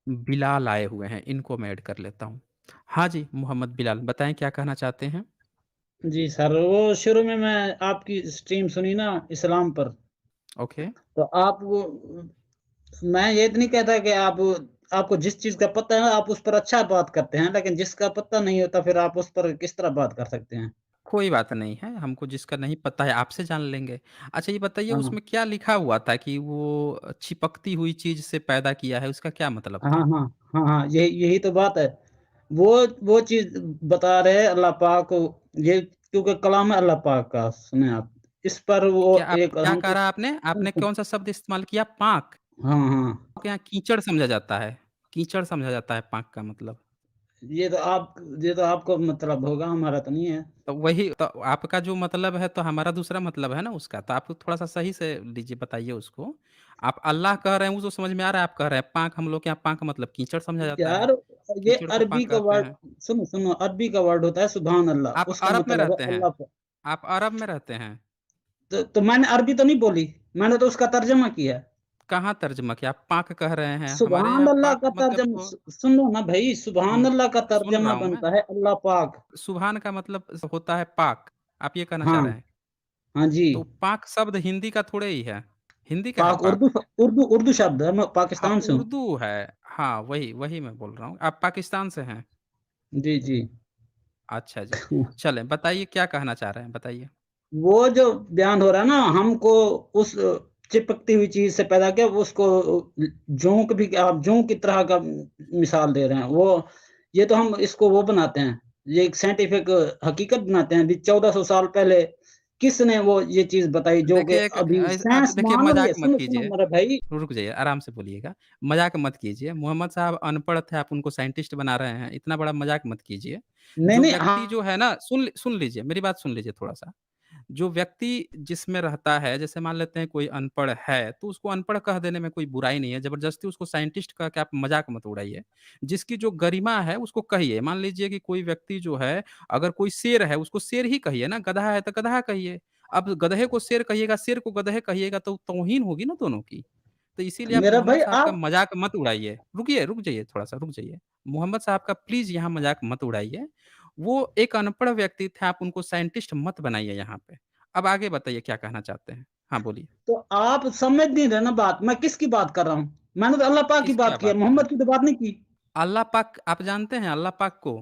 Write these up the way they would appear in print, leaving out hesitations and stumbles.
बिलाल आए हुए हैं, इनको मैं ऐड कर लेता हूँ। हाँ जी, मोहम्मद बिलाल बताएँ क्या कहना चाहते हैं? जी सर, वो शुरू में मैं आपकी स्ट्रीम सुनी ना इस्लाम पर, ओके। तो आप वो मैं ये तो नहीं कहता कि आप आपको जिस चीज़ का पता है आप उस पर अच्छा बात करते हैं, लेकिन जिसका पता नहीं होता फिर आप उस पर किस तरह बात कर सकते हैं? कोई बात नहीं है, हमको जिसका नहीं पता है आपसे जान लेंगे। अच्छा ये बताइए हाँ। उसमें क्या लिखा हुआ था कि वो चिपकती हुई चीज़ से पैदा किया है, उसका क्या मतलब हाँ, था? हाँ। हाँ, हाँ, यही यही तो बात है। वो वो चीज़ बता रहे हैं अल्लाह पाक ये क्योंकि कलाम है अल्लाह पाक का सुने आप। इस पर वो एक क्या हम कहा तो रहा आपने? आपने कौन-सा शब्द इस्तेमाल किया? पाक। हाँ, हाँ। आपके यहाँ कीचड़ समझा जाता है। कीचड़ समझा जाता है पाक का मतलब। ये तो आपको मतलब होगा, हमारा तो नहीं है। तो वही तो आपका जो मतलब है तो हमारा दूसरा मतलब है ना उसका, तो आप थोड़ा-सा सही से लीजिए बताइए उसको। आप अल्लाह कह रहे हैं वो तो समझ में आ रहा है आप कह रहे हैं पाक, हम लोग के यहाँ पाक मतलब कीचड़ समझा जाता है। यार ये कीचड़ को अरबी पाक का कहते वर्ड हैं। सुनो, सुनो अरबी का वर्ड होता है सुभान अल्लाह, आप उसका अरब में मतलब है रहते हैं? अल्लाह प आप अरब में रहते हैं? तो मैंने अरबी तो नहीं बोली, मैंने तो उसका तर्जुमा किया। कहाँ तर्जुमा किया? आप पाक कह रहे हैं, हमारे सुभान यहाँ अल्लाह पाक का मतलब तर्जम तो सुन लो ना भई, सुभान हुँ, अल्लाह का सुन रहा तर्जमा हूँ मैं। बनता है अल्लाह पाक। सुभान का मतलब होता है पाक, आप ये कहना चाह हाँ, रहे हैं? हाँ जी। तो पाक शब्द हिंदी का थोड़े ही है, हिंदी का है पाक पाक। उर्दू शब्द है, मैं हाँ, पाकिस्तान से हूँ। उर्दू है। हाँ, वही वही मैं बोल रहा हूँ। आप पाकिस्तान से हैं? जी, जी। अच्छा जी। चलें बताइए क्या कहना चाह रहे हैं? बताइए। वो जो बयान हो रहा है ना हमको उस चिपकती हुई चीज़ से पैदा किया उसको जोंक भी आप जोंक की तरह का मिसाल दे रहे हैं। वो ये तो हम इसको वो बनाते हैं, ये एक साइंटिफिक हकीकत बनाते हैं। अभी 1400 साल पहले किसने वो ये चीज़ बताई जो कि देखिए एक अभी आप साइंस देखिए मान रही मज़ाक है। मत सुनो, सुनो कीजिए। मेरे भाई। रुक जाइए, आराम से बोलिएगा। मज़ाक मत कीजिए। मोहम्मद साहब अनपढ़ थे, आप उनको साइंटिस्ट बना रहे हैं। इतना बड़ा मज़ाक मत कीजिए। नहीं, जो नहीं व्यक्ति जो हाँ, है ना सुन लीजिए, मेरी बात सुन लीजिए थोड़ा-सा। जो व्यक्ति जिसमें रहता है, जैसे मान लेते हैं कोई अनपढ़ है, तो उसको अनपढ़ कह देने में कोई बुराई नहीं है। ज़बरदस्ती उसको साइंटिस्ट कह के आप मज़ाक मत उड़ाइए। जिसकी जो गरिमा है उसको कहिए। मान लीजिए कि कोई व्यक्ति जो है, अगर कोई शेर है, उसको शेर ही कहिए ना, गधा है तो गधा कहिए। अब गधे को शेर कहिएगा, शेर को गधे कहिएगा तो तौहीन होगी ना दोनों की। तो इसीलिए आप मेरा मोहम्मद भाई साहब का आप मज़ाक मत उड़ाइए। रुक जाइए थोड़ा-सा, रुक जाइए। मोहम्मद साहब का प्लीज़ यहाँ मज़ाक मत उड़ाइए। वो एक अनपढ़ व्यक्ति थे, आप उनको साइंटिस्ट मत बनाइए यहाँ पे। अब आगे बताइए क्या कहना चाहते हैं? हाँ, बोलिए। तो आप समझ नहीं रहे ना बात, मैं किसकी बात कर रहा हूँ? मैंने तो अल्लाह पाक की किसकी बात आप की है, बात कर रहे हैं? मोहम्मद की तो बात नहीं की। अल्लाह पाक आप जानते हैं अल्लाह पाक को?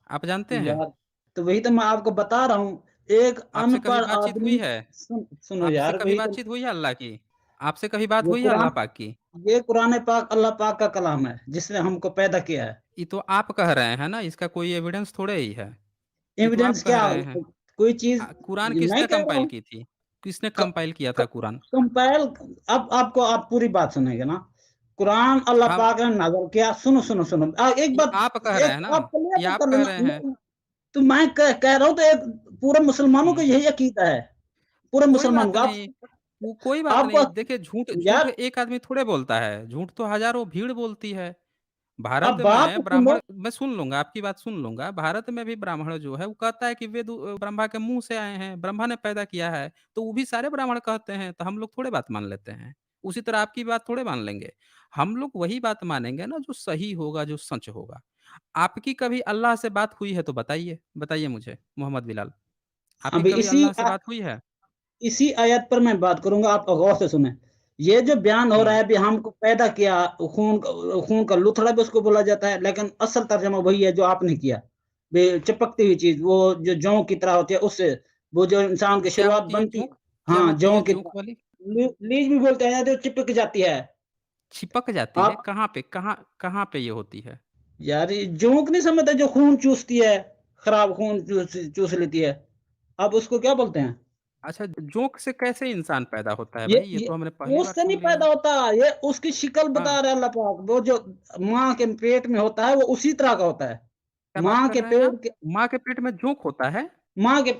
आप जानते हैं? यार, तो वही तो मैं आपको बता रहा हूँ, एक आपसे कभी अनपढ़ बातचीत हुई आदमी है? सुनो आपसे यार कभी वही तो बातचीत हुई है अल्लाह की? आपसे कभी बात ये हुई है अल्लाह कुरान पाक की? ये कुरान पाक अल्लाह पाक का कलाम है, जिसने हमको पैदा किया है। ये तो आप कह रहे हैं ना, इसका कोई एविडेंस थोड़े ही है। ये तो आप एविडेंस कह क्या रहे हैं। कोई चीज़ कुरान मैं किसने कह रहा कंपाइल हूँ की थी? किसने क कंपाइल किया था क कुरान? कंपाइल अब आपको आप पूरी बात सुनेंगे ना, कुरान अल्लाह हम पाक ने नाज़िल किया सुनो, सुनो, सुनो एक ये बात आप कह रहे एक हैं ना? आप क्लियर ये तो आप कर कह लेना रहे हैं। तो मैं कह रहा हूँ तो एक पूरे मुसलमानों का हुँ। यही अकीदा है, पूरे कोई मुसलमानों बात का। आप नहीं, वो कोई बात आपको नहीं। देखिए झूठ यार एक आदमी थोड़े बोलता है, झूठ तो हज़ारों भीड़ बोलती है। भारत अब बात में सुनो। ब्राह्मण मैं सुन लूँगा, आपकी बात सुन लूँगा। भारत में भी ब्राह्मण जो है वो कहता है कि वेद ब्रह्मा के मुँह से आए हैं, ब्रह्मा ने पैदा किया है, तो वो भी सारे ब्राह्मण कहते हैं, तो हम लोग थोड़े बात मान लेते हैं। उसी तरह आपकी बात थोड़े मान लेंगे। हम लोग वही बात मानेंगे ना जो सही होगा, जो सच होगा। आपकी कभी अल्लाह से बात हुई है तो बताइए? बताइए मुझे मोहम्मद बिलाल, आपकी अभी कभी अल्लाह से बात हुई है? इसी आयत पर मैं बात करूँगा, आप गौर से सुनें। ये जो बयान हो रहा हुँ। है अभी हमको पैदा किया, खून का लुथड़ा भी उसको बोला जाता है, लेकिन असल तर्जुमा वही है जो आपने किया। बे चिपकती हुई चीज़, वो जो जौ की तरह होती है उससे, वो जो इंसान की क्या शुरुआत होती है बनती है जोंक? क्या हाँ, होती जौ है की जोंक तरह। वाली? लीज भी बोलते हैं जो चिपक जाती है। चिपक जाती है? आप कहाँ पे? कहाँ कहाँ पे ये होती है? यार ये जोंक नहीं समझते जो खून चूसती है, खराब खून चूस चूस लेती है। आप उसको क्या बोलते हैं? अच्छा, जोंक से कैसे इंसान पैदा होता है ये भाई? ये ये तो हमने पहली बार उससे नहीं सुन लिया पैदा है। होता, ये उसकी शक्ल हाँ, बता रहा है अल्लाह पाक। वो जो माँ के पेट में होता है वो उसी तरह का होता है। क्या बात माँ कर के रहे हैं आप? पेट के माँ के पेट में जोंक होता है? माँ के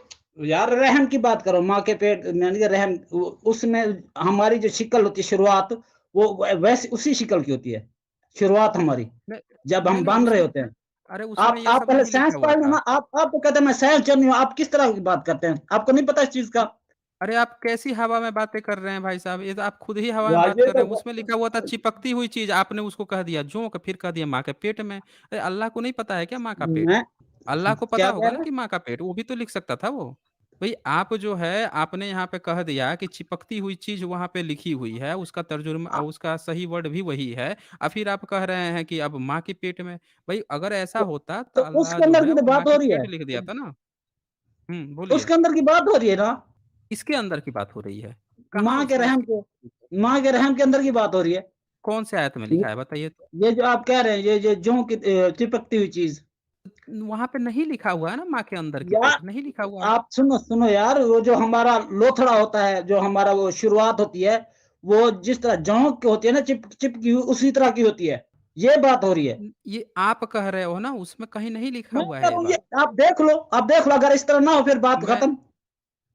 यार रहम की बात करो, माँ के पेट यानी कि रहम उसमें हमारी जो शक्ल होती है शुरुआत, वो वैसे उसी शक्ल की होती है, शुरुआत हमारी, नहीं, जब नहीं, हम नहीं बन रहे उसमें होते हैं। अरे उसमें ये आप सब पहले नहीं लिखा साइंस हुआ पढ़ लो था। ना, आप तो कहते हैं मैं साइंस जर्नी हूँ, आप किस तरह की बात करते हैं? आपको नहीं पता इस चीज़ का? अरे आप कैसी हवा में बातें कर रहे हैं भाई साहब? ये तो आप खुद ही हवा में यार बात ये कर तो रहे हैं। उसमें लिखा हुआ था चिपकती हुई चीज़, आपने उसको कह दिया जोंक, फिर कह दिया माँ के पेट में। अरे अल्लाह को नहीं पता है क्या माँ का पेट? मैं अल्लाह को पता क्या होगा कह ना रहे कि माँ का पेट, वो भी तो लिख सकता था वो। भई आप जो है आपने यहाँ पे कह दिया कि चिपकती हुई चीज़ वहाँ पे लिखी हुई है, उसका तर्जुमा हैं? उसका सही वर्ड भी वही है। फिर आप कह रहे हैं कि अब माँ के पेट में। भई अगर ऐसा तो, होता तो तो अल्लाह उसके जो अंदर है की तो वो माँ बात हो के रही है। पेट लिख दिया था ना। बोलिए। उसके अंदर की बात हो रही है ना, किसके अंदर की बात हो रही है? कहाँ माँ के उसमें रहम उसकी के, माँ के रहम के अंदर की बात हो रही है। कौन से आयत में ये लिखा है बताइए तो? ये जो आप कह रहे हैं, ये जौ की चिपकती हुई चीज़। वहाँ पे नहीं लिखा हुआ है ना माँ के अंदर की यार पेट, नहीं लिखा हुआ है। आप सुनो, सुनो यार, वो जो हमारा लोथड़ा होता है, जो हमारा वो शुरुआत होती है, वो जिस तरह जौ की होती है ना, चिपकी हुई, उसी तरह की होती है। ये बात हो रही है। ये आप कह रहे हो ना, उसमें कहीं नहीं लिखा मैं हुआ कह है रहा ये हूँ, ये बात। आप देख लो, आप देख लो, अगर इस तरह ना हो फिर बात मैं खत्म।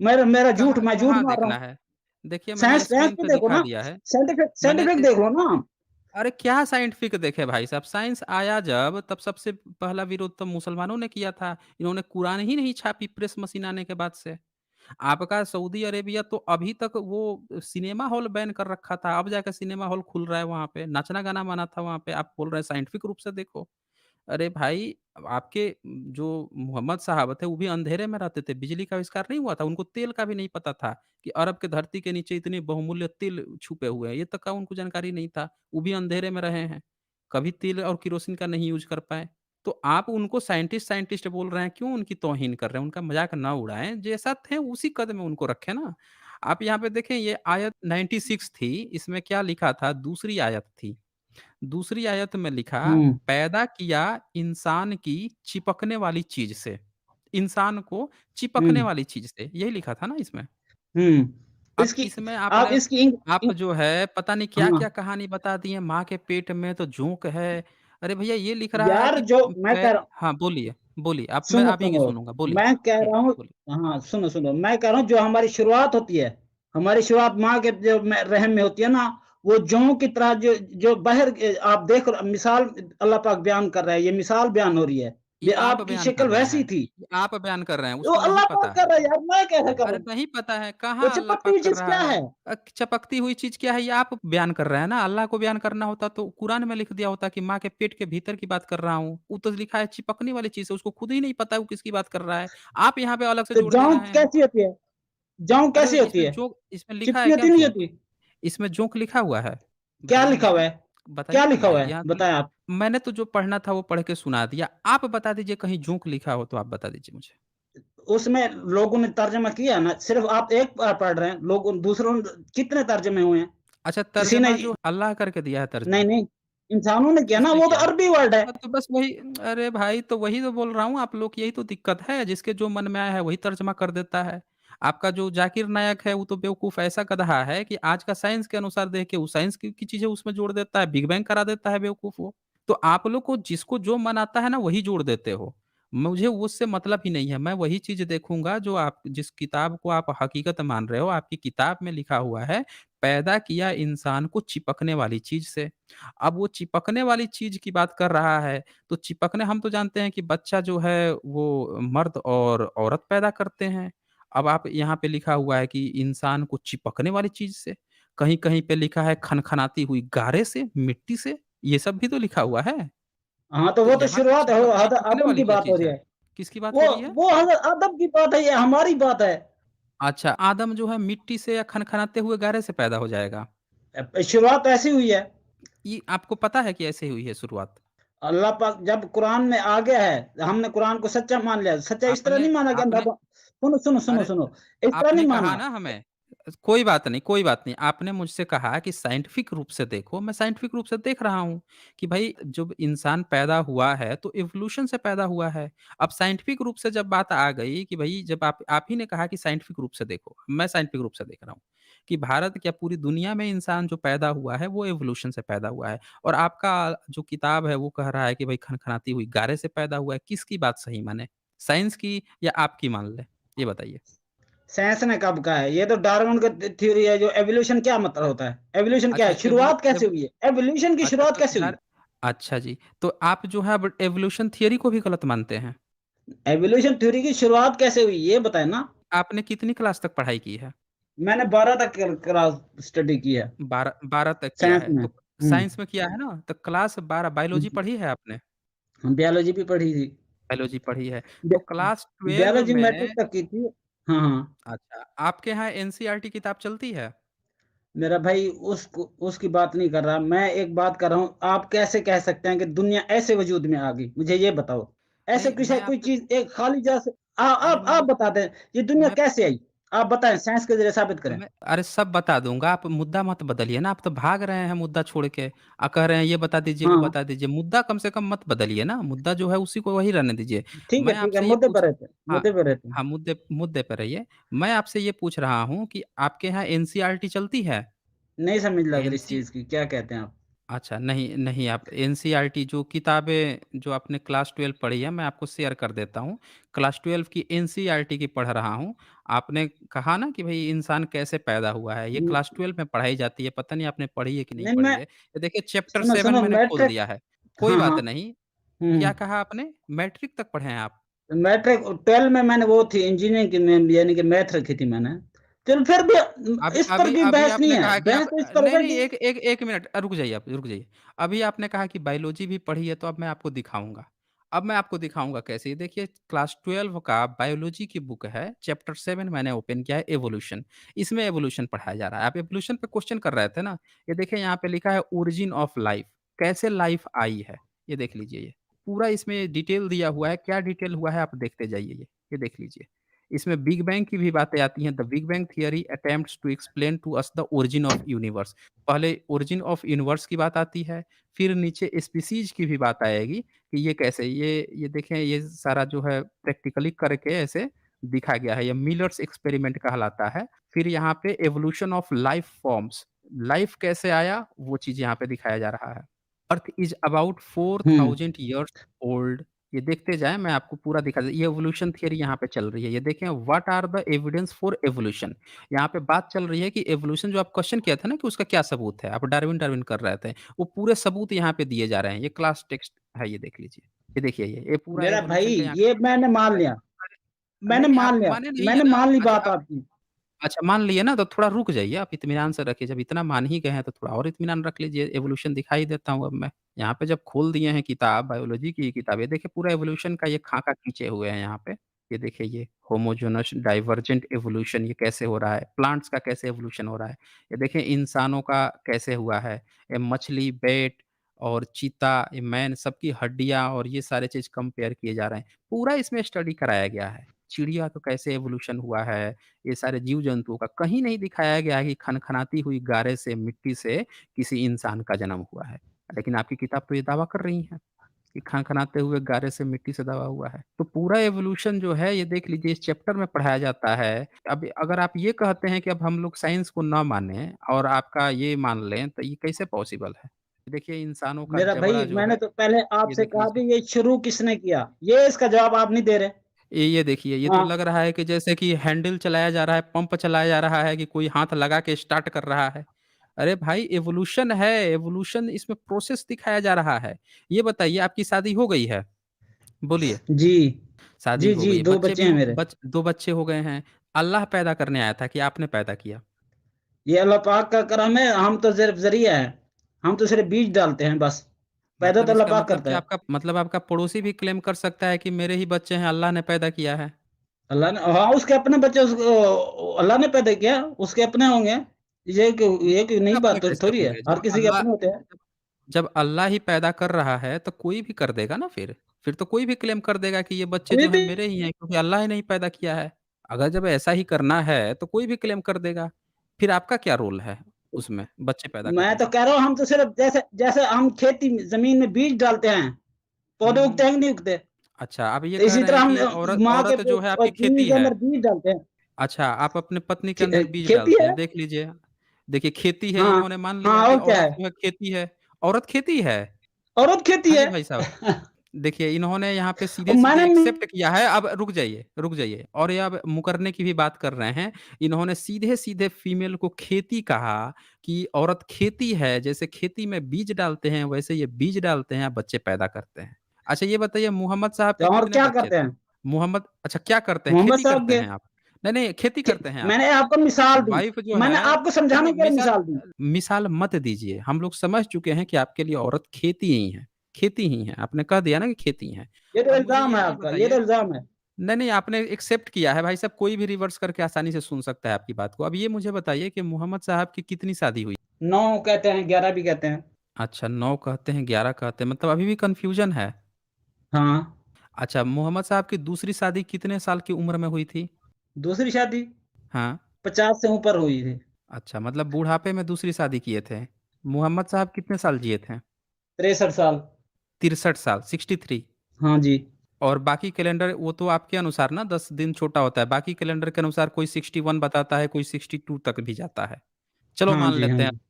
मेरा मेरा झूठ, कहाँ मैं झूठ कहाँ मार रहा देखना हूँ। है? देखिए मैंने साइंस साइंस स्क्रीन भी पे देखो दिखा ना, दिया है। साइंटिफिक मैंने साइंटिफिक देख लो ना। अरे क्या साइंटिफिक देखे भाई साहब, साइंस आया जब तब सबसे पहला विरोध तो मुसलमानों ने किया था। इन्होंने कुरान ही नहीं छापी प्रेस मशीन आने के बाद से। आपका सऊदी अरेबिया तो अभी तक वो सिनेमा हॉल बैन कर रखा था, अब जाके सिनेमा हॉल खुल रहा है वहाँ पे, नाचना-गाना मना था वहाँ पे, आप बोल रहे हैं साइंटिफिक रूप से देखो। अरे भाई, आपके जो मोहम्मद साहब थे, वो भी अंधेरे में रहते थे, बिजली का आविष्कार नहीं हुआ था, उनको तेल का भी नहीं पता था कि अरब के धरती के नीचे इतने बहुमूल्य तेल छुपे हुए हैं, ये तक का उनको जानकारी नहीं था। वो भी अंधेरे में रहे हैं, कभी तेल और केरोसिन का नहीं यूज़ कर पाए। तो आप उनको साइंटिस्ट साइंटिस्ट बोल रहे हैं, क्यों उनकी तौहीन कर रहे हैं? उनका मज़ाक ना उड़ाएँ, जैसा थे उसी कद में उनको रखें ना। आप यहाँ पे देखें ये आयत 96 थी, इसमें क्या लिखा था दूसरी आयत थी। दूसरी आयत में लिखा, हुँ, पैदा किया इंसान की चिपकने वाली चीज़ से। इंसान को हुँ, चिपकने वाली चीज़ से, यही लिखा था ना इसमें? हुँ। अब इसकी इसमें आप आपने इसकी इंग आप इंग जो है पता नहीं हाँ, क्या-क्या कहानी बता दी है, माँ के पेट में तो जोंक है। अरे भैया ये लिख रहा है यार कि जो मैं कह रहा हूँ, हाँ, बोलिए, बोलिए। आप मैं सुनो, आप ही की सुनो, सुनूँगा, बोलिए। मैं कह रहा हूँ, बोलिए। हाँ, सुनो, सुनो, मैं कह रहा हूँ जो हमारी शुरुआत होती है, हमारी शुरुआत माँ के जो में रहम में होती है ना, वो जौ की तरह जो जो आप देख मिसाल अल्लाह पाक बयान कर रहा है, ये मिसाल बयान हो रही है। ये आप आपकी बयान कर शक्ल रहे वैसी हैं, थी। ये आप बयान कर रहे हैं, वो उसको नहीं अल्लाह पाक पता कर है। रहा है यार, मैं कैसे अरे करूँ? नहीं पता है, वो कहाँ अल्लाह चिपकती पाक हुई कर चीज़ रहा क्या है? है? चपकती हुई चीज़ क्या है ये आप बयान कर रहे हैं ना, अल्लाह को बयान करना होता तो कुरान में लिख दिया होता कि माँ के पेट के भीतर की बात कर रहा हूँ। वो तो लिखा है चिपकने वाली चीज़ है, उसको खुद ही नहीं पता है वो किसकी बात कर रहा है। आप यहाँ पे अलग से तो जोड़ दे जौ रहे हैं। कैसी होती है? जौ अरे कैसी होती इसमें है? जोक इसमें लिखा है चिपकी क्या होती नहीं जोंक? होती? इसमें जोंक लिखा हुआ है? क्या बताइए लिखा हुआ मुझे। है? क्या बताइए ना लिखा भाई, हुआ है? यहाँ तो बताएँ आप। मैंने तो जो पढ़ना था वो पढ़ के सुना दिया। आप बता दीजिए कहीं जोंक लिखा हो तो आप बता दीजिए मुझे। उसमें लोगों ने तर्जमा किया ना, सिर्फ़ आप एक बार पढ़ रहे हैं, लोगों दूसरों ने कितने तर्जमे हुए हैं? अच्छा किसी ने तर्जमा जो अल्लाह करके दिया है नहीं, तर्जमा, नहीं, इंसानों ने किया ना, किसने वो तो किया है? अरबी वर्ड है। हाँ, तो बस वही अरे भाई तो वही तो बोल रहा हूँ आप लोग की यही तो दिक्कत है, जिसके जो मन में आया है वही तर्जमा कर देता है। आपका जो ज़ाकिर नायक है वो तो बेवकूफ़ ऐसा गधा है कि आज का साइंस के अनुसार देख के वो साइंस की चीज़ें उसमें जोड़ देता है, बिग बैंग करा देता है बेवकूफ़ वो। तो आप लोग को जिसको जो मन आता है ना वही जोड़ देते हो। मुझे उससे मतलब ही नहीं है, मैं वही चीज़ देखूँगा जो आप जिस किताब को आप हकीकत मान रहे हो, आपकी किताब में लिखा हुआ है, पैदा किया इंसान को चिपकने वाली चीज़ से। अब वो चिपकने वाली चीज़ की बात कर रहा है, तो चिपकने हम तो जानते हैं कि बच्चा जो है वो मर्द और औरत पैदा करते हैं। अब आप यहाँ पे लिखा हुआ है कि इंसान को चिपकने वाली चीज़ से, कहीं-कहीं पे लिखा है खनखनाती हुई गारे से, मिट्टी से, ये सब भी तो लिखा हुआ है। हाँ, तो तो वो तो यहाँ पे शुरुआत है, वो चिपकने आदम वाली की क्या बात हो चीज़ रही है? है। किसकी बात हो वो रही है? वो हज़रत आदम की बात है, ये हमारी बात है। अच्छा, आदम जो है मिट्टी से या खनखनाते हुए गारे से पैदा हो जाएगा। शुरुआत ऐसी हुई है। ये आपको पता है कि ऐसे हुई है शुरुआत? अल्लाह पाक जब कुरान में आ गया है, हमने कुरान को सच्चा मान लिया। सच्चा इस तरह आपने नहीं माना कि आपने सुनो, सुनो, सुनो, अरे सुनो, इस तरह आपने नहीं कहा माना। ना हमें कोई बात नहीं, कोई बात नहीं। आपने मुझसे कहा कि साइंटिफिक रूप से देखो, मैं साइंटिफिक रूप से देख रहा हूँ कि भई जब इंसान पैदा हुआ है तो इवोल्यूशन से पैदा हुआ है। अब साइंटिफिक रूप से जब बात आ गई कि भई जब आप ही ने कहा कि साइंटिफिक रूप से देखो, मैं साइंटिफिक रूप से देख रहा हूँ कि भारत क्या पूरी दुनिया में इंसान जो पैदा हुआ है वो इवोल्यूशन से पैदा हुआ है। और आपका जो किताब है वो कह रहा है कि भई खनखनाती हुई गारे से पैदा हुआ है। किसकी बात सही माने? साइंस की या आपकी मान लें? ये बताइए। साइंस ने कब कहा है? ये तो डार्विन का थ्योरी है, जो एवोल्यूशन क्या मतलब होता है? एवोल्यूशन क्या अच्छा है? शुरुआत कैसे हुई है? एवोल्यूशन की अच्छा शुरुआत तो कैसे हुई? अच्छा जी। तो आप जो है अब एवोल्यूशन थियरी को भी गलत मानते हैं। एवोल्यूशन थ्योरी की शुरुआत कैसे हुई? ये बताएँ ना। आपने कितनी क्लास तक पढ़ाई की है? मैंने 12 तक क्लास स्टडी की है 12 तक किया साइंस है, में। तो साइंस में किया है ना, तो क्लास 12 बायोलॉजी पढ़ी है आपने? बायोलॉजी भी पढ़ी थी। बायोलॉजी पढ़ी है, तो बे क्लास 12 बायोलॉजी मैट्रिक में तक की थी। हाँ, हाँ। अच्छा, आपके यहाँ एनसीईआरटी किताब चलती है? मेरा भाई उसकी बात नहीं कर रहा, मैं एक बात कर रहा हूँ, आप कैसे कह सकते हैं कि दुनिया ऐसे वजूद में आ गई? मुझे ये बताओ। ऐसे नहीं, किसी मैं कोई आपसे चीज़ एक खाली जैसे अरे आप बता दें, ये दुनिया मैं कैसे आई? आप बताएँ, साइंस के ज़रिए साबित करें। अरे सब बता दूँगा, आप मुद्दा मत बदलिए ना, आप तो भाग रहे हैं मुद्दा छोड़ के। कह रहे हैं ये बता दीजिए, वो हाँ, बता दीजिए, मुद्दा कम से कम मत बदलिए ना, मुद्दा जो है उसी को वही रहने दीजिए। मैं ठीक है, आपसे ये मुद्दे पूछ पर रहते हैं, हाँ, मुद्दे पर रहते हैं। हाँ, मुद्दे मुद्दे पे रहिए। मैं आपसे ये पूछ रहा हूँ कि आपके यहाँ एनसीईआरटी चलती है? नहीं समझ लग रही इस एनसी चीज़ की, क्या कहते हैं आप? अच्छा, नहीं, नहीं आप एनसीईआरटी जो किताबें जो आपने क्लास 12 पढ़ी है, मैं आपको शेयर कर देता हूँ। क्लास 12 की एनसीईआरटी की पढ़ रहा हूँ। आपने कहा ना कि भई इंसान कैसे पैदा हुआ है, ये हुँ, क्लास 12 में पढ़ाई जाती है, पता नहीं आपने पढ़ी है कि नहीं नहीं पढ़ी मैं है। ये देखिए चैप्टर सुनो, 7 सुनो मैंने खोल मैट्रिक। दिया है। कोई हाँ, हाँ। बात नहीं। हुँ। क्या कहा आपने? मैट्रिक तक पढ़े हैं आप? मैट्रिक 12 में मैंने वो थी इंजीनियरिंग की में यानी कि मैथ रखी थी मैंने। चलो फिर भी अभी इस पर अभी कोई अभी बहस नहीं आपने है। कहा कि बहस आप तो इस पर नहीं, होगा नहीं, कि 1 मिनट रुक जाइए आप, रुक जाइए। अभी आपने कहा कि बायोलॉजी भी पढ़ी है, तो अब मैं आपको दिखाऊँगा। अब मैं आपको दिखाऊँगा कैसे। ये देखिए क्लास 12 का बायोलॉजी की बुक है, चैप्टर 7 मैंने ओपन किया है इवोल्यूशन। इसमें इवोल्यूशन पढ़ाया जा रहा है। आप इवोल्यूशन पे क्वेश्चन कर रहे थे ना? ये देखिए यहाँ पे लिखा है ओरिजिन ऑफ लाइफ, कैसे लाइफ आई है? ये देख लीजिए ये। पूरा इसमें डिटेल दिया हुआ है, क्या डिटेल हुआ है आप देखते जाइए ये। ये देख लीजिए। इसमें बिग बैंग की भी बातें आती हैं। The big bang theory attempts to explain to us the origin of universe. पहले ओरिजिन ऑफ यूनिवर्स की बात आती है, फिर नीचे स्पीसीज़ की भी बात आएगी कि ये कैसे ये देखें ये सारा जो है प्रैक्टिकली करके ऐसे दिखा गया है। ये मिलर्स एक्सपेरिमेंट कहलाता है। फिर यहाँ पे evolution of life forms, life कैसे आया वो चीज़ यहाँ पे दिखाया जा रहा है। Earth is about hmm. 4000 years old. ये देखते जाएँ, मैं आपको पूरा दिखा ये इवोल्यूशन थियरी यहाँ पे चल रही है। ये देखें what are the evidence for evolution. यहाँ पे बात चल रही है कि इवोल्यूशन जो आप क्वेश्चन किया था ना कि उसका क्या सबूत है? आप डार्विन-डार्विन कर रहे थे। वो पूरे सबूत यहाँ पे दिए जा रहे हैं। ये क्लास टेक्स्ट है ये देख लीजिए। ये देखिए ये पूरा मेरा भाई इवोल्यूशन का यहाँ ये मैंने मान लिया। नहीं, मैंने नहीं आप मान लिया। माने नहीं है मैंने ना? मान ली अच्छा बात आपकी। अच्छा मान लिए ना तो थोड़ा रुक जाइए, आप इत्मीनान से रखिए, जब इतना मान ही गए हैं तो थोड़ा और इत्मीनान रख लीजिए, एवोल्यूशन दिखा ही देता हूँ अब मैं। यहाँ पे जब खोल दिए हैं किताब, बायोलॉजी की किताब, ये देखिए पूरा एवोल्यूशन का ये खाका खींचे हुए हैं यहाँ पे। ये देखिए ये होमोजेनस डाइवर्जेंट एवोल्यूशन ये कैसे हो रहा है, प्लांट्स का कैसे एवोल्यूशन हो रहा है। ये देखिए इंसानों का कैसे हुआ है, ये मछली, बैट और चीता, ये मैन सबकी हड्डियाँ और ये सारे चीज़ कंपेयर किए जा रहे हैं। पूरा इसमें स्टडी कराया गया है। चिड़िया का कैसे एवोल्यूशन हुआ है, ये सारे जीव-जंतुओं का कहीं नहीं दिखाया गया है कि खनखनाती हुई गारे से, मिट्टी से किसी इंसान का जन्म हुआ है। लेकिन आपकी किताब तो ये दावा कर रही है कि खनखनाते हुए गारे से, मिट्टी से दबा हुआ है। तो पूरा एवोल्यूशन जो है ये देख लीजिए इस चैप्टर में पढ़ाया जाता है। अब अगर आप ये कहते हैं कि अब हम लोग साइंस को ना मानें और आपका ये मान लें, तो ये कैसे पॉसिबल है? देखिए इंसानों का मेरा जबड़ा भाई जो है, मैंने तो पहले ये आपसे देख कहा लीजिए। भी ये शुरू किसने किया? ये इसका जवाब आप नहीं दे रहे। ये देखिए, ये तो हाँ, लग रहा है कि जैसे कि हैंडल चलाया जा रहा है, पंप चलाया जा रहा है कि कोई हाथ लगा के स्टार्ट कर रहा है। अरे भाई इवोल्यूशन है, इवोल्यूशन इसमें प्रोसेस दिखाया जा रहा है। ये बताइए आपकी शादी हो गई है? बोलिए, जी। शादी जी, हो जी, गई है, 2 बच्चे बच्चे भी हैं हो मेरे। 2 बच्चे हो गए हैं। अल्लाह पैदा करने आया था कि आपने पैदा किया? ये अल्लाह पाक का करम है, हम तो सिर्फ़ ज़रिया हैं। हम तो सिर्फ़ बीज डालते हैं बस। पैदा मतलब तो अल्लाह इसका पाक मतलब करता कि है। आपका पड़ोसी भी क्लेम कर सकता है कि मेरे ही बच्चे हैं, अल्लाह ने पैदा किया है। अल्लाह ने हाँ, उसके अपने बच्चे अल्लाह ने पैदा किया, उसके अपने होंगे। ये कोई नई अपने बात कैसे थोड़ी है, होंगे? हर किसी के अपने होते हैं। जब अल्लाह ही पैदा कर रहा है, तो कोई भी कर देगा ना फिर। फिर तो कोई भी क्लेम कर देगा कि ये बच्चे कोई जो हैं भी मेरे ही हैं क्योंकि अल्लाह ही नहीं पैदा किया है। अगर जब ऐसा ही करना है, तो कोई भी क्लेम कर देगा। फिर आपका क्या रोल है उसमें बच्चे पैदा मैं करने तो में? कह रहा हूँ हम तो सिर्फ़ जैसे जैसे हम खेती में ज़मीन में बीज डालते हैं, हुँ, पौधे हुँ। उगते हैं कि नहीं उगते? अच्छा, आप ये तो कह इसी रहे तरह हैं हम कि माँ के औरत जो है आपकी चूँही खेती के है। अंदर बीज डालते हैं। अच्छा, आप अपने पत्नी के अंदर बीज खेती डालते है। हैं, देख लीजिए। देखिए खेती है, हाँ, इन्होंने मान लिया हाँ कि और क्या औरत है? जो है खेती है। औरत खेती है? औरत खेती हाँ है। जी, भाई साहब। देखिए, इन्होंने यहाँ पे और सीधे-सीधे मैंने एक्सेप्ट किया है, अब रुक जाइए और ये अब मुकरने की भी बात कर रहे हैं। इन्होंने सीधे-सीधे फीमेल को खेती कहा कि औरत खेती है, जैसे खेती में बीज डालते हैं, वैसे ये बीज डालते हैं, बच्चे पैदा करते हैं। अच्छा ये बताइए मोहम्मद साहब के तो और कितने क्या बच्चे करते थे? हैं? मोहम्मद अच्छा क्या करते हैं? मोहम्मद खेती साहब करते के हैं आप? नहीं, नहीं, खेती करते हैं आप। मैंने आपको मिसाल दी, वाइफ़ जो मैंने है आपको नहीं, समझाने नहीं के लिए मिसाल मिसाल दी। मिसाल मत दीजिए। हम लोग समझ चुके हैं कि आपके लिए औरत खेती ही है, खेती ही है। आपने कह दिया ना कि खेती है। ये तो अब मुझे इल्ज़ाम ये है चीज़ आपका, ये तो बताइए इल्ज़ाम है। नहीं, नहीं आपने एक्सेप्ट किया है भाई साहब कोई भी रिवर्स करके आसानी से सुन सकता है आपकी बात को। अब ये मुझे बताइए कि मोहम्मद साहब की कितनी शादी हुई? 9 कहते हैं, 11 भी कहते हैं। अच्छा 9 कहते हैं, 11 कहते हैं मतलब अभी भी कन्फ्यूज़न है। हाँ, अच्छा मोहम्मद साहब की दूसरी शादी कितने साल की उम्र में हुई थी? दूसरी शादी हाँ। 50 से ऊपर हुई थी। अच्छा मतलब बुढ़ापे में दूसरी शादी किए थे। मोहम्मद साहब कितने साल जिए थे? 63 साल। 63 साल 63 हाँ जी। और बाकी कैलेंडर वो तो आपके अनुसार ना 10 दिन छोटा होता है। बाकी कैलेंडर के अनुसार कोई 61 बताता है, कोई 62 तक भी जाता है। चलो हाँ मान जी, हाँ लेते हैं जी।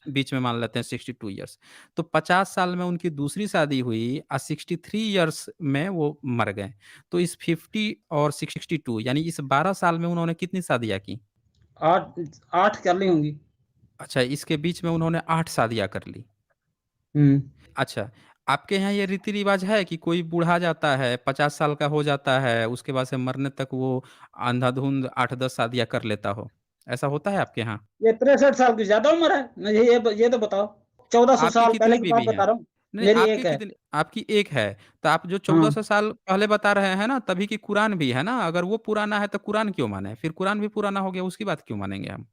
बीच में मान लेते हैं 62 इयर्स। तो 50 साल में उनकी दूसरी शादी हुई और 63 इयर्स में वो मर गए। तो इस 50 और 62 यानी इस 12 साल में उन्होंने कितनी शादियाँ की? 8 8 कर ली होंगी। अच्छा इसके बीच में उन्होंने 8 शादियाँ कर ली। हुँ। अच्छा, आपके यहाँ ये रीति-रिवाज है कि कोई बूढ़ा जाता है, 50 साल का हो जाता है, उसके बाद से मरने तक वो अंधाधुंध 8-10 शादियाँ कर लेता हो? ऐसा होता है आपके यहाँ? ये 63 साल की ज़्यादा उम्र है? मुझे ये तो बताओ। 1400 आपकी साल कितनी पहले की बात बीवी हैं? बता रहा हूँ। नहीं, मेरी आपकी 1 है। कितनी आपकी 1 है, तो आप जो हाँ, 1400 साल पहले बता रहे हैं ना, तभी की कुरान भी है ना? अगर वो पुराना है, तो कुरान क्यों मानें? फिर कुरान भी पुराना हो गया, उसकी बात क्यों मानेंगे हम?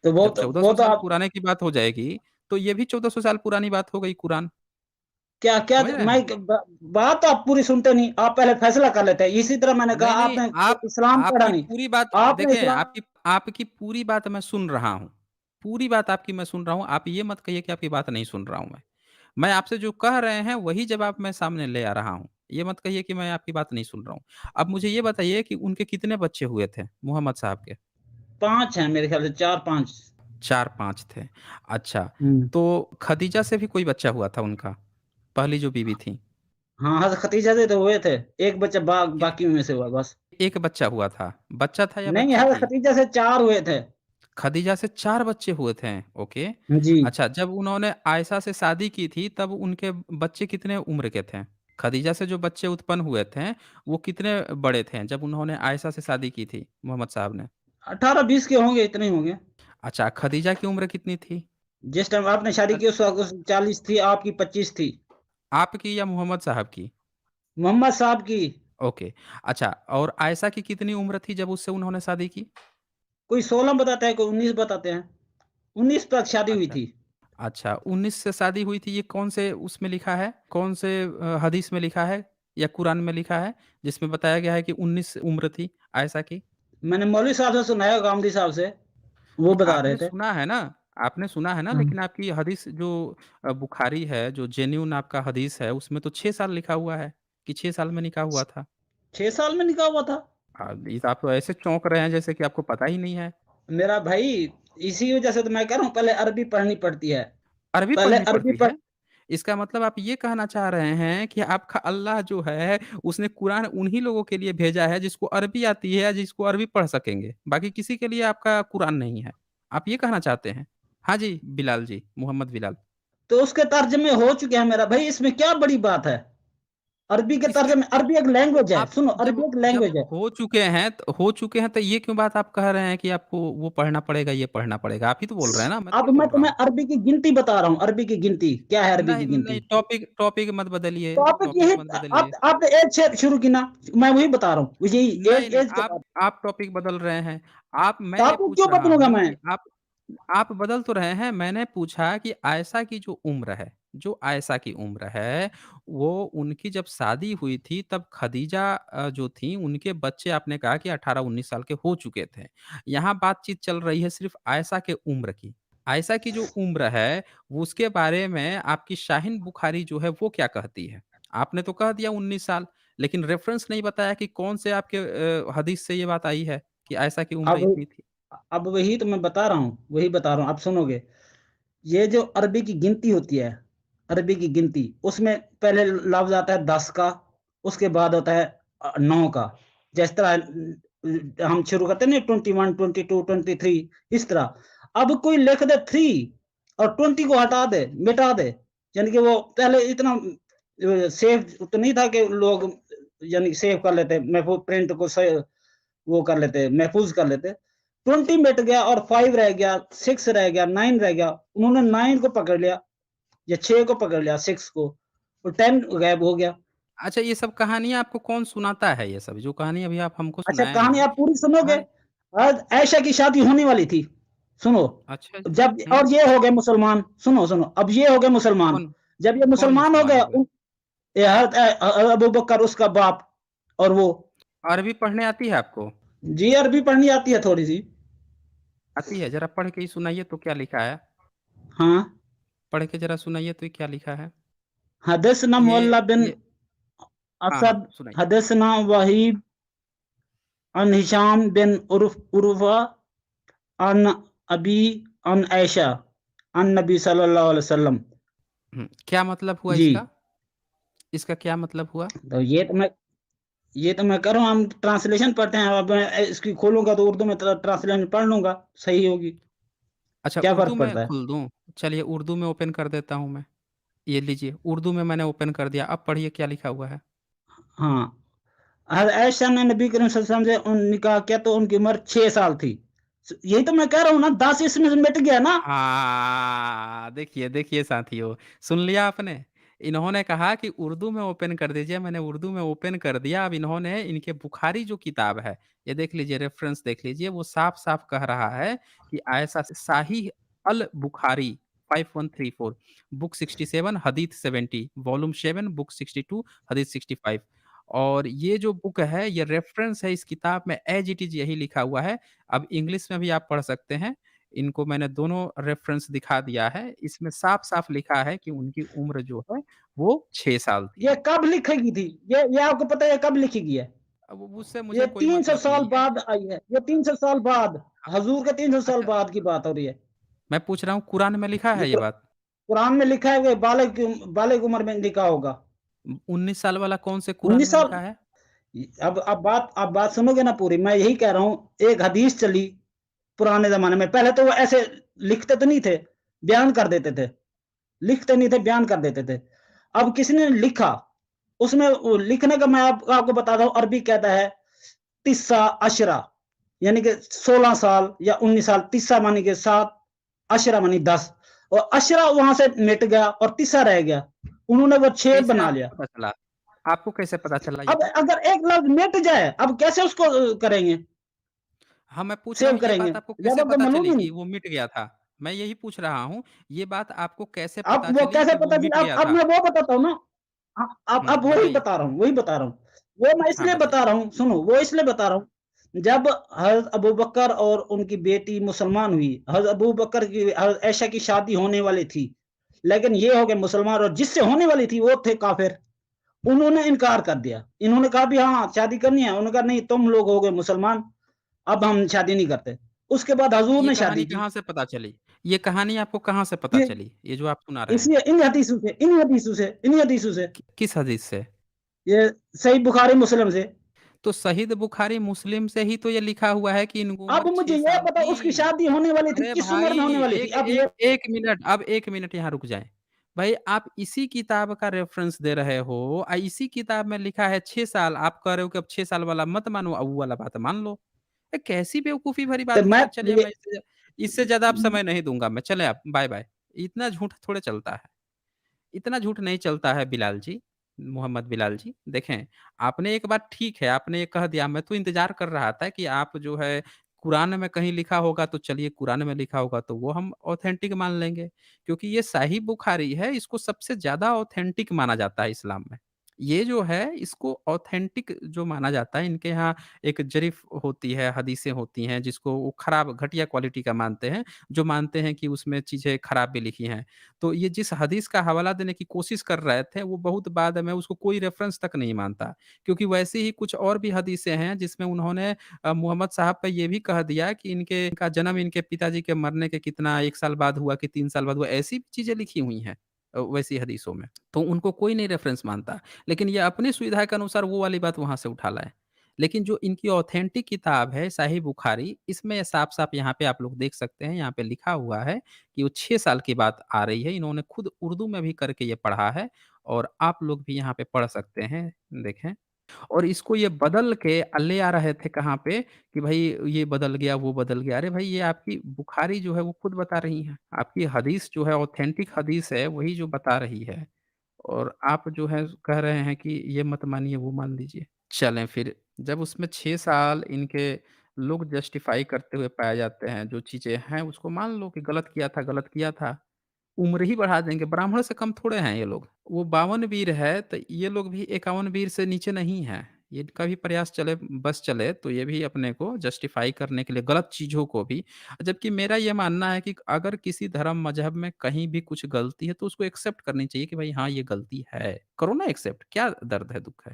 तो जब 1400 वो तो साल आप पुराने की बात हो जाएगी, तो ये भी 1400 साल पुरानी बात हो गई कुरान, क्या क्या समझ रहे मैं हैं? क ब बात तो आप पूरी सुनते नहीं, आप पहले फैसला कर लेते हैं। इसी तरह मैंने कहा नहीं, नहीं, आपने आप इस्लाम पढ़ा आपकी नहीं। पूरी बात आपने देखें, इस्लाम आपकी आपकी पूरी बात मैं सुन रहा हूँ। पूरी बात आपकी मैं सुन रहा हूँ। आप ये मत कहिए कि आपकी बात नहीं सुन रहा हूँ मैं। मैं आपसे जो कह रहे हैं, वही जवाब मैं सामने ले आ रहा हूँ। ये मत कहिए कि मैं आपकी बात नहीं सुन रहा हूँ। अब मुझे ये बताइए कि उनके कितने बच्चे हुए थे, मोहम्मद साहब के? 5 हैं मेरे ख्याल से 4-5। 4-5 थे। अच्छा, हुँ। तो खदीजा से भी कोई बच्चा हुआ था उनका? पहली जो बीवी थी? हाँ, हज़रत खदीजा से तो हुए थे। 1 बच्चा कित बाकी में से हुआ बस। 1 बच्चा हुआ था। बच्चा था या नहीं, बच्ची हज़रत थी? खदीजा से 4 हुए थे। खदीजा से 4 बच्चे हुए थे, ओके। जी। अच्छा, जब उन्होंने आयशा से शादी की थी, तब उनके बच्चे कितने उम्र के थे? खदीजा से जो बच्चे उत्पन्न हुए थे, वो कितने बड़े थे, जब उन्होंने आयशा से शादी की थी, मोहम्मद साहब ने? 18-20 के होंगे, इतने ही होंगे। अच्छा, खदीजा की उम्र कितनी थी? जिस टाइम आपने शादी अ, की उस 40 थी, आपकी 25 थी। आपकी या मोहम्मद साहब की? मोहम्मद साहब की ओके। अच्छा और आयशा की कितनी उम्र थी, जब उससे उन्होंने शादी की? कोई 16 बताता है, कोई 19 बताते हैं। 19 तक शादी हुई अच्छा। थी। अच्छा, 19 से शादी हुई थी, ये कौन से उसमें लिखा है? कौन से हदीस में लिखा है या कुरान में लिखा है, जिसमें बताया गया है कि 19 उम्र थी आयशा की? मैंने मौलवी साहब से सुना है, गामदी साहब से, वो नहीं, बता रहे आपने थे। सुना है ना आपने सुना है ना, हाँ। लेकिन आपकी हदीस जो बुखारी है, जो जेन्युइन आपका हदीस है, उसमें तो 6 साल लिखा हुआ है कि 6 साल में निकाह हुआ था। 6 साल में निकाह हुआ था? ये तो आप तो ऐसे चौंक रहे हैं जैसे कि आपको पता ही नहीं है। मेरा भाई, इसी वजह से तो मैं कह रहा हूँ, पहले अरबी पढ़नी पड़ती है। अरबी पहले पढ़नी अरबी पड़ती पढ़ है? इसका मतलब आप ये कहना चाह रहे हैं कि आपका अल्लाह जो है, उसने कुरान उन्हीं लोगों के लिए भेजा है जिसको अरबी आती है या जिसको अरबी पढ़ सकेंगे, बाकी किसी के लिए आपका कुरान नहीं है। आप ये कहना चाहते हैं? हाँ जी, बिलाल जी, मोहम्मद बिलाल। तो उसके तर्जुमे हो चुके हैं मेरा भाई, इसमें क्या बड़ी बात है? अरबी के इसके तर्जुमे, अरबी एक लैंग्वेज है, आप सुनो, जब अरबी एक जब लैंग्वेज है। हो चुके हैं तो ये क्यों बात आप कह रहे हैं कि आपको वो पढ़ना पड़ेगा, ये पढ़ना पड़ेगा? आप ही तो बोल रहे हैं ना, मैं अब थोड़ी मैं बोल रहा तुम्हें हूँ। अरबी की गिनती बता रहा हूँ, अरबी की गिनती, क्या है अरबी नहीं, की नहीं गिनती? टॉपिक टॉपिक मत बदलिए, टॉपिक टॉपिक यही मत बदलिए। आपने एज से शुरू की ना, मैं वही बता रहा हूँ, यही नहीं, एज नहीं, एज के बाद। आप टॉपिक बदल रहे हैं। मैं ये टॉपिक पूछ क्यों रहा बदलूँगा हूँ मैं? कि आप बदल तो रहे हैं, मैंने पूछा कि आयशा की जो उम्र है, जो आयशा की उम्र है, वो उनकी जब शादी हुई थी तब खदीजा जो थीं उनके बच्चे आपने कहा कि 18-19 साल के हो चुके थे। यहाँ बातचीत चल रही है सिर्फ़ आयशा के उम्र की। आयशा की जो उम्र है, वो उसके बारे में आपकी शाहीन बुखारी जो है वो क्या कहती है? आपने तो कह दिया 19 साल, लेकिन रेफ़रेंस नहीं बताया कि कौन से आपके हदीस से ये बात आई है कि आयशा की उम्र अब इतनी थी। अब वही तो मैं बता रहा हूँ, वही बता रहा हूँ, आप सुनोगे। ये जो अरबी की गिनती होती है, अरबी की गिनती, उसमें पहले लफ्ज़ आता है 10 का, उसके बाद होता है 9 का। जिस तरह हम शुरू करते हैं ना 21, 22, 23 इस तरह। अब कोई लिख दे 3 और 20 को हटा दे, मिटा दे, यानी कि वो पहले इतना सेव तो नहीं था कि लोग यानी सेव कर लेते, महफूज़ प्रिंट को वो कर लेते, महफ़ूज़ कर लेते। 20 मिट गया और 5 रह गया, 6 रह गया, 9 रह गया। उन्होंने 9 को पकड़ लिया या 6 को पकड़ लिया, 6 को और 10 गायब हो गया। अच्छा ये सब कहानियाँ आपको कौन सुनाता है ये सब? जो कहानी अभी आप हमको अच्छा सुनाए कहानी हैं, आप पूरी सुनोगे? कहानी आज आयशा की शादी होने वाली थी। सुनो, अच्छा जी। जब हुँ, और ये हो गए मुसलमान, सुनो, सुनो, अब ये हो गए मुसलमान। कौन जब ये कौन मुसलमान हो मुसलमान गए हो गए? ये अबू बकर उसका बाप और वो अरबी पढ़ने आती है आपको? जी अरबी पढ़नी आती है थोड़ी-सी। आती है? ज़रा पढ़ के ही सुनाइए तो क्या लिखा है? हाँ, पढ़ के ज़रा सुनाइए तो ये क्या लिखा है? हदथना मुअल्ला बिन ये हाँ, हाँ, असद, सुनाइए। हदथना वहीब अन हिशाम बिन उर्वा अन अबी अन आयशा अन नबी सल्लल्लाहु अलैहि वसल्लम। क्या मतलब हुआ जी, इसका? इसका क्या मतलब हुआ? तो ये तो मैं कर रहा हूँ, हम ट्रांसलेशन पढ़ते हैं। अब मैं इसकी खोलूँगा तो उर्दू में ट्रांसलेशन पढ़ लूँगा, सही होगी। अच्छा क्या उर्दू फ़र्क में पड़ता है? खोल दूँ? चलिए उर्दू में ओपन कर देता हूँ मैं। ये लीजिए, उर्दू में मैंने ओपन कर दिया, अब पढ़िए क्या लिखा हुआ है? हाँ, आयशा ने नबी करीम सल्लल्लाहु अलैहि वसल्लम से निकाह किया तो उनकी उम्र 6 साल थी। यही तो मैं कह रहा हूँ ना, 10 इसमें से मिट गया ना। हाँ, देखिए, देखिए साथियों, सुन लिया आपने? इन्होंने कहा कि उर्दू में ओपन कर दीजिए, मैंने उर्दू में ओपन कर दिया। अब इन्होंने इनके बुखारी जो किताब है, ये देख लीजिए रेफ़रेंस देख लीजिए, वो साफ-साफ कह रहा है कि ऐसा साहीह अल बुखारी 5134 बुक 67 हदीथ 70 वॉल्यूम 7 बुक 62 हदीथ 65 और ये जो बुक है, ये रेफ़रेंस है इस किताब में एज़ इट इज़ यही लिखा हुआ है। अब इंग्लिश में भी आप पढ़ सकते हैं। इनको मैंने दोनों रेफ़रेंस दिखा दिया है। इसमें साफ-साफ लिखा है कि उनकी उम्र जो है वो 6 साल ये थी। कब लिखेगी थी? ये आपको पता है ये कब लिखी गई है? अब उससे ये मुझे कोई 300 मतलब साल नहीं है। बाद आई है। ये 300 साल बाद, हज़ूर के 300 साल अच्छा, बाद की बात हो रही है। मैं पूछ रहा हूँ कुरान में लिखा ये है ये बात? कुरान में लिखा है कि बालिग उम्र में लिखा होगा। 19 साल वाला कौन से कुरान 19 में साल। लिखा है? अब बात सुनोगे ना पूरी, मैं यही कह रहा हूँ, एक हदीस चली पुराने ज़माने में। पहले तो वो ऐसे लिखते तो नहीं थे, बयान कर देते थे। लिखते नहीं थे, बयान कर देते थे। अब किसी ने लिखा, उसमें वो लिखने का मैं आपको बताता हूँ, अरबी कहता है तिस्सा अशरा, यानी कि 16 साल या 19 साल। तिस्सा मानी कि 7, अशरा मानी 10 और अशरा वहां से मिट गया और तिस्सा रह गया। उन्होंने वो 6 कैसे बना आपको लिया। पता चला? आपको कैसे पता चला ये अब बात? अगर एक लफ्ज मिट जाए, अब कैसे उसको करेंगे, हाँ, मैं पूछ रहा सेव हूँ ये करेंगे? बात आपको जब कैसे अब तो पता चली मालूम ही कि नहीं। वो मिट गया था? मैं यही पूछ रहा हूँ, ये बात आपको कैसे अब पता वो चली कैसे कि वो पता मिट चला? अब गया अब था? मैं वो बताता हूँ ना। अब वही बताइए। बता रहा हूँ, वही बता रहा हूँ। वो मैं हाँ, इसलिए बताइए। बता रहा हूँ, सुनो, वो इसलिए बता रहा हूँ। जब हज़रत अबू बकर और उनकी बेटी मुसलमान हुई, हज़रत अबू बकर की हज़रत आयशा की शादी होने वाली थी, लेकिन ये हो गए मुसलमान और जिससे होने वाली थी वो थे काफिर। उन्होंने इनकार कर दिया। इन्होंने कहा भी हाँ शादी करनी है। उन्होंने कहा नहीं, तुम लोग हो गए मुसलमान, अब हम शादी नहीं करते। उसके बाद हजूर ये ने कहानी शादी की। कहाँ से पता चली? ये कहानी आपको कहाँ से पता ये चली? ये जो आप सुना रहे हैं? इसलिए इन हदीसों से किस हदीस से? ये सही बुखारी मुस्लिम से। तो सहीद बुखारी मुस्लिम से ही तो ये लिखा हुआ है कि इनकी अब उम्र मुझे 6 ये साल बताओ उसकी थी। शादी होने वाली थी, अरे किस उम्र भाई! में होने वाली थी? एक अब ये एक 1 मिनट अब 1 मिनट यहाँ रुक जाएँ। भाई आप इसी किताब का रेफ़रेंस दे रहे हो इसी किताब में लिखा है 6 साल, आप कह रहे हो कि अब 6 साल वाला मत मानो, अब वो वाला बात मान लो। ये कैसी बेवकूफ़ी भरी तो बात कर मैं रहे हैं? चलिए ये मैं इससे ज़्यादा अब समय नहीं दूँगा मैं, चलें आप बाय-बाय। इतना झूठ थोड़े चलता है। इतना झूठ नहीं चलता है बिलाल जी, मोहम्मद बिलाल जी। देखें, आपने एक बात ठीक है, आपने ये कह दिया, मैं तो इंतज़ार कर रहा था कि आप जो है कुरान में कहीं लिखा होगा तो चलिए कुरान में लिखा होगा तो वो हम ऑथेंटिक मान लेंगे। क्योंकि ये सही बुखारी है, इसको सबसे ज़्यादा ऑथेंटिक माना जाता है इस्लाम में। ये जो है इसको ऑथेंटिक जो माना जाता है, इनके यहाँ एक ज़रीफ़ होती है, हदीसें होती हैं जिसको वो खराब घटिया क्वालिटी का मानते हैं, जो मानते हैं कि उसमें चीज़ें खराब भी लिखी हैं। तो ये जिस हदीस का हवाला देने की कोशिश कर रहे थे, वो बहुत बाद में उसको कोई रेफ़रेंस तक नहीं मानता। क्योंकि वैसी ही कुछ और भी हदीसें हैं जिसमें उन्होंने मोहम्मद साहब पे ये भी कह दिया कि इनका जन्म इनके पिताजी के मरने के कितना 1 साल बाद हुआ कि 3 साल बाद हुआ, ऐसी भी चीज़ें लिखी हुई हैं वैसी हदीसों में। तो उनको कोई नहीं रेफ़रेंस मानता। लेकिन ये अपनी सुविधा के अनुसार वो वाली बात वहाँ से उठा लाए। लेकिन जो इनकी ऑथेंटिक किताब है साहिह बुखारी, इसमें साफ-साफ यहाँ पे आप लोग देख सकते हैं, यहाँ पे लिखा हुआ है कि वो 6 साल की बात आ रही है। इन्होंने खुद उर्दू में भी करके ये पढ़ा है और आप लोग भी यहाँ पे पढ़ सकते हैं, देखें। और इसको ये बदल के ले आ रहे थे कहाँ पे कि भई ये बदल गया, वो बदल गया। अरे भाई ये आपकी बुखारी जो है वो खुद बता रही हैं। आपकी हदीस जो है ऑथेंटिक हदीस है वही जो बता रही है। और आप जो है कह रहे हैं कि ये मत मानिए, वो मान लीजिए। चलें फिर जब उसमें 6 साल इनके लोग जस्टिफ़ाई करते हुए पाए जाते हैं, जो चीज़ें हैं उसको मान लो कि गलत किया था, गलत किया था। उम्र ही बढ़ा देंगे, ब्राह्मण से कम थोड़े हैं ये लोग। वो 52 वीर है, तो ये लोग भी 51 वीर से नीचे नहीं हैं। इनका भी प्रयास चले बस चले तो ये भी अपने को जस्टिफ़ाई करने के लिए गलत चीज़ों को भी जबकि मेरा ये मानना है कि अगर किसी धर्म मज़हब में कहीं भी कुछ गलती है तो उसको एक्सेप्ट करनी चाहिए कि भाई हाँ, ये गलती है। करो ना एक्सेप्ट, क्या दर्द है, दुःख है?